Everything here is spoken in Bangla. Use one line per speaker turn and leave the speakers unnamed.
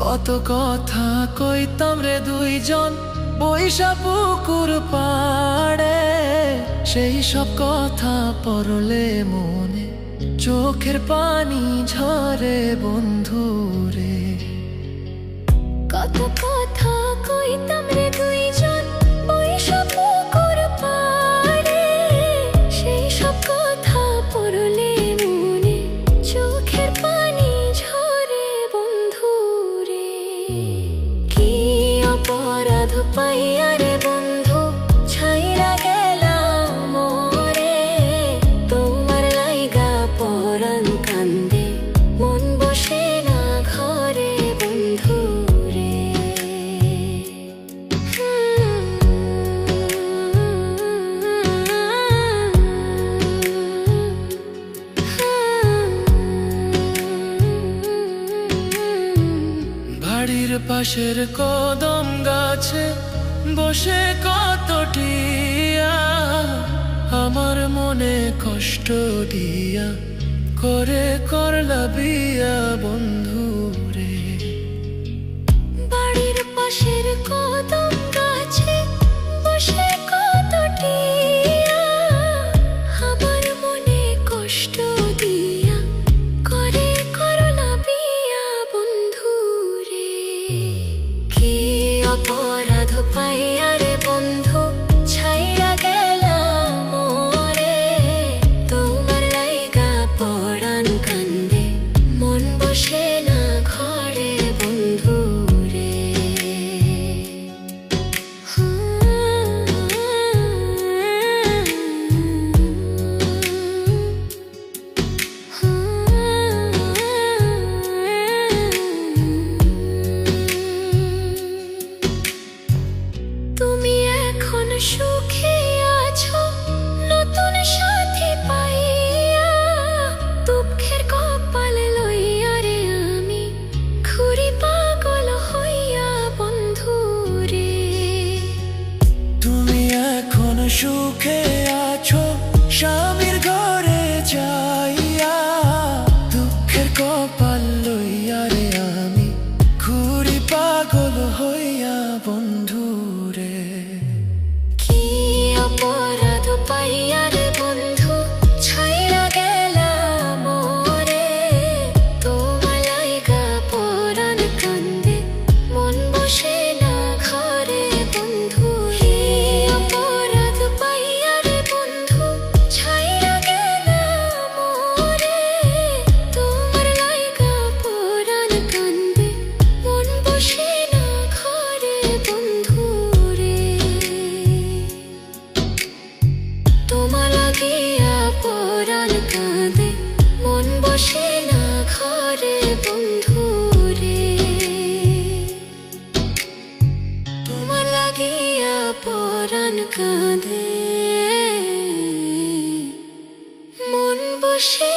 কত কথা কইতাম রে দুইজন বৈশা পুকুর পাড়ে, সেই সব কথা পড়লে মনে চোখের পানি ঝরে বন্ধু রে।
কত কথা কইতাম রে দুইজন বৈশা পুকুর পাড়ে, সেই সব কথা পড়লে মনে চোখের পানি ঝরে বন্ধু রে। কি অপরাধ পাইয়া রে বন্ধু ছাইরা গেলাম মোরে, তোমার লাইগা পরাণ কান্দে মন বসে না ঘরে বন্ধু রে।
বাড়ির পাশের কদম গাছে বসে কত টিয়া, আমার মনে কষ্ট দিয়া করে করলা বিয়া বন্ধু রে।
বাড়ির পাশের কদম গাছে বসে কত টিয়া, আমার মনে কষ্ট দিয়া করে করলা বিয়া বন্ধু রে। কি অপরাধ পাইয়া রে বন্ধু ছাইয়া গেলাম মোরে, তোমার লাইগা পরাণ কান্দে মন বসে না ঘরে বন্ধু রে। তুমি এখন সুখে আছো নতুন সাথী পাইয়া, দুঃখের কপাল লইয়া রে আমি ঘুরি পাগল হইয়া বন্ধু রে।
তুমি এখন সুখে আছো স্বামীর ঘরে যাইয়া, দুঃখের কপাল লইয়া রে আমি ঘুরি পাগল হইয়া বন্ধু রে।
কি অপরাধ পাইয়া রে বন্ধু ছাইরা গেলাম মোরে, তোমার লাইগা পরাণ কান্দে মন বসে না ঘরে বন্ধু রে। অপরাধ পাইয়া রে বন্ধু ছাইরা গেলাম মোরে, তোমার লাইগা পরাণ কান্দে মন বসে না ঘরে বন্ধু রে। তোমার লাগিয়া পরাণ কাঁদে মন বসে না ঘরে বন্ধু রে। তোমার লাগিয়া পরাণ কাঁদে মন বসে